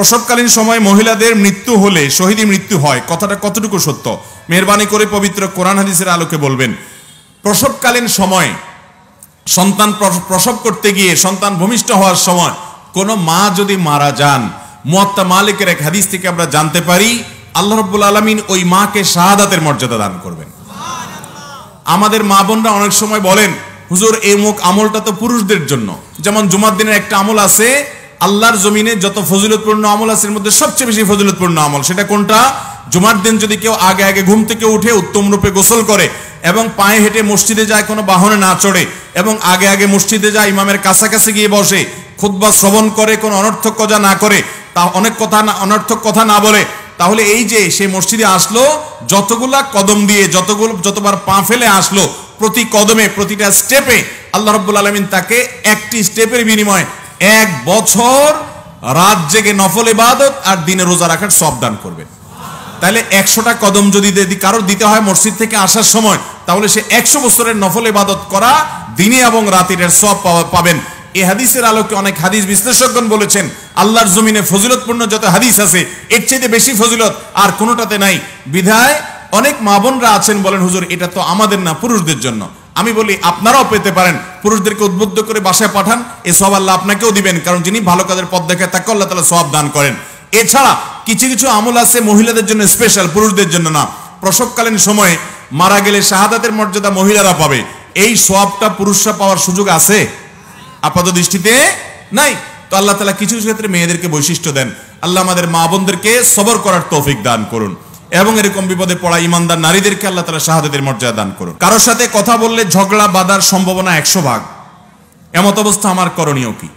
প্রসবকালীন সময় মহিলাদের মৃত্যু হলে শহীদী মৃত্যু হয়, কথাটা কতটুকু সত্য? মেহেরবানি করে পবিত্র কোরআন হাদিসের আলোকে বলবেন। প্রসবকালীন সময় সন্তান প্রসব করতে গিয়ে সন্তান ভূমিষ্ঠ হওয়ার সময় কোনো মা যদি মারা যান, মুয়াত্তা মালিকের এক হাদিস থেকে আমরা জানতে পারি আল্লাহ রাব্বুল আলামিন ওই মাকে শাহাদাতের মর্যাদা দান করবেন। আমাদের মা বোনরা অনেক সময় বলেন, হুজুর এই মুখ আমলটা তো পুরুষদের জন্য। যেমন জুমার দিনের একটা আমল আছে, আল্লাহর জমিনে যত ফজিলতপূর্ণ আমল আছে এর মধ্যে সবচেয়ে বেশি ফজিলতপূর্ণ আমল সেটা কোনটা? জুমার দিন যদি কেউ আগে আগে ঘুম থেকে উঠে উত্তম রূপে গোসল করে এবং পায়ে হেঁটে মসজিদে যায়, কোনো বাহনে না চড়ে, এবং আগে আগে মসজিদে যায়, ইমামের কাছাকাছি গিয়ে বসে, খুতবা শ্রবণ করে, কোনো অনর্থক কথা না করে, তা অনর্থক কথা না বলে, তাহলে এই যে সে মসজিদে আসলো, যতগুলা কদম দিয়ে যতবার পা ফেলে আসলো, প্রতি কদমে প্রতিটা স্টেপে আল্লাহ রাব্বুল আলামিন তাকে একটি স্টেপের বিনিময়ে 1 বছর রাত জেগে নফল ইবাদত আর দিনে রোজা রাখার সওয়াব দান করবে। তাহলে 100টা কদম যদি কারোর দিতে হয় মসজিদ থেকে আসার সময়, তাহলে সে 100 বছরের নফল ইবাদত করা দিনে এবং রাতের সওয়াব পাবেন। এই হাদিসের আলোকে অনেক হাদিস বিশ্লেষকগণ বলেছেন আল্লাহর জমিনে ফজিলতপূর্ণ যত হাদিস আছে এর চেয়ে বেশি ফজিলত আর কোনোটাতে নাই। বিধায় অনেক মা বোনরা আছেন বলেন, হুজুর এটা তো আমাদের না, পুরুষদের জন্য। আমি বলি আপনারাও পেতে পারেন, পুরুষদেরকে উদ্বুদ্ধ করে বাসায় পাঠান, এই সওয়াব আল্লাহ আপনাকেও দিবেন, কারণ যিনি ভালো কাজের পথ দেখায় তাকে আল্লাহ তাআলা সওয়াব দান করেন। এছাড়া কিছু কিছু আমল আছে মহিলাদের জন্য স্পেশাল, পুরুষদের জন্য না। প্রসবকালীন সময়ে মারা গেলে শাহাদাতের মর্যাদা মহিলারা পাবে, এই সওয়াবটা পুরুষরা পাওয়ার সুযোগ আছে? আপাত দৃষ্টিতে নাই। তো আল্লাহ তাআলা কিছু কিছু ক্ষেত্রে মেয়েদেরকে বৈশিষ্ট্য দেন। আল্লাহ আমাদের মা বোনদেরকে সবর করার তৌফিক দান করুন, এবং এরকম বিপদে পড়া ইমানদার নারীদেরকে আল্লাহ তাআলা শাহাদাতের মর্যাদা দান করুন। কারোর সাথে কথা বললে ঝগড়া বাঁধার সম্ভাবনা 100 ভাগ, এমত অবস্থা আমার করণীয় কি?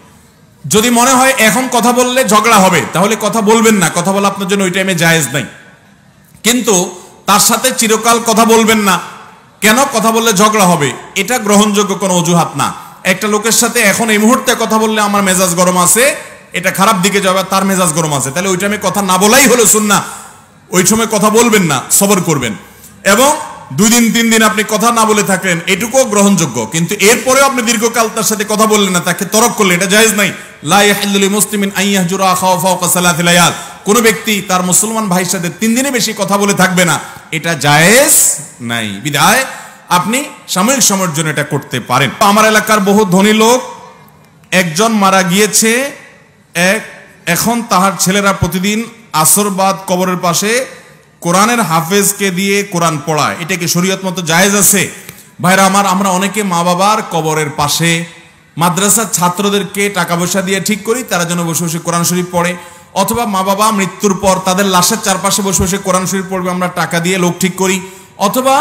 যদি মনে হয় এখন কথা বললে ঝগড়া হবে, তাহলে কথা বলবেন না, কথা বলা আপনার জন্য ওই টাইমে জায়েজ নাই। কিন্তু তার সাথে চিরকাল কথা বলবেন না, কেন? কথা বললে ঝগড়া হবে, এটা গ্রহণযোগ্য কোনো অজুহাত না। একটা লোকের সাথে এখন এই মুহূর্তে কথা বললে আমার মেজাজ গরম আছে, এটা খারাপ দিকে যাবে, তার মেজাজ গরম আছে, তাহলে ওই টাইমে কথা না বলাই হলো সুন্নাহ। ওই সময় কথা বলবেন না, সবর করবেন। এবং 2 দিন 3 দিন আপনি কথা না বলে থাকলেন, এটুকুও গ্রহণযোগ্য। কিন্তু এরপরেও আপনি দীর্ঘকাল তার সাথে কথা বললেন না, তাকে তরক করলেন, এটা জায়েজ নাই। লা ইয়াহিল্লু লিমুসলিমিন আন ইয়াহজুরা আখাহু ফাওকা সালাতি লায়াল। কোন ব্যক্তি তার মুসলমান ভাইয়ের সাথে 3 দিনের বেশি কথা বলে থাকবে না, এটা জায়েজ নাই। বিধায় আপনি সাময়িক সময়ের জন্য এটা করতে পারেন। আমার এলাকার বহু ধনী লোক, একজন মারা গিয়েছে, এখন তাহার ছেলেরা প্রতিদিন আসর বাদ কবরের পাশে কোরআনের হাফেজকে দিয়ে কোরআন পড়ায়, এটা কি শরীয়ত মতো জায়েজ আছে? ভাইরা আমার, আমরা অনেকে মা বাবার কবরের পাশে মাদ্রাসার ছাত্রদেরকে টাকা পয়সা দিয়ে ঠিক করি তারা যেন বসে বসে কোরআন শরীফ পড়ে, অথবা মা বাবা মৃত্যুর পর তাদের লাশের চারপাশে বসে বসে কোরআন শরীফ পড়বে আমরা টাকা দিয়ে লোক ঠিক করি, অথবা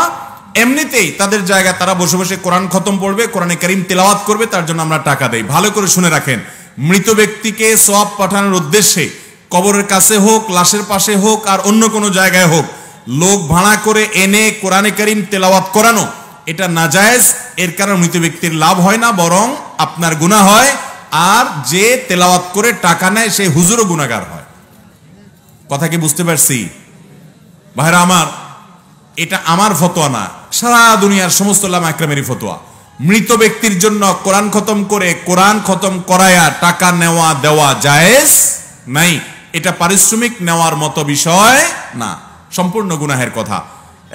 এমনিতেই তাদের জায়গায় তারা বসে বসে কোরআন খতম পড়বে, কোরআনে কারীম তেলাওয়াত করবে, তার জন্য আমরা টাকা দেই। ভালো করে শুনে রাখেন, মৃত ব্যক্তিকে সওয়াব পাঠানোর উদ্দেশ্যে কবরের কাছে হোক, লাশের পাশে হোক, আর অন্য কোনো জায়গায় হোক, লোক ভাড়া করে এনে কোরআনে কারীম তেলাওয়াত করানো এটা নাজায়েজ। এর কারণে মৃত ব্যক্তির লাভ হয় না, বরং আপনার গুনাহ হয়, আর যে তেলাওয়াত করে টাকা নেয় সেই হুজুরও গুনাহগার হয়। কথা কি বুঝতে পারছি? ভাইরা আমার, এটা আমার ফতোয়া না, সারা দুনিয়ার সমস্ত উলামা একরামেরই ফতোয়া। মৃত ব্যক্তির জন্য কোরআন খতম করে কোরআন খতম করায়া টাকা নেওয়া দেওয়া জায়েজ নাই। এটা পারিশ্রমিক নেওয়ার মতো বিষয় না, সম্পূর্ণ গুনাহের কথা।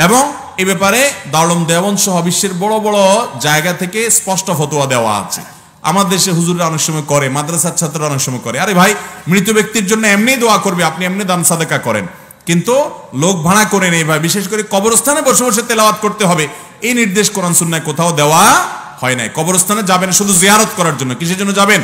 এবং এ ব্যাপারে দারুল দেওবন্দ সহ বিশ্বের বড় বড় জায়গা থেকে স্পষ্ট ফতোয়া দেওয়া আছে। আমাদের দেশে হুজুররা অনেক সময় করে, মাদ্রাসার ছাত্ররা অনেক সময় করে, আরে ভাই মৃত ব্যক্তির জন্য এমনি দোয়া করবে, আপনি এমনি দান সাদাকা করেন, কিন্তু লোক ভাড়া করে নেই ভাই, বিশেষ করে কবরস্থানে বসে বসে তেলাওয়াত করতে হবে, এই নির্দেশ কোরআন সুন্নাহয় কোথাও দেওয়া হয় নাই। কবরস্থানে যাবেন শুধু জিয়ারত করার জন্য, কিসের জন্য যাবেন?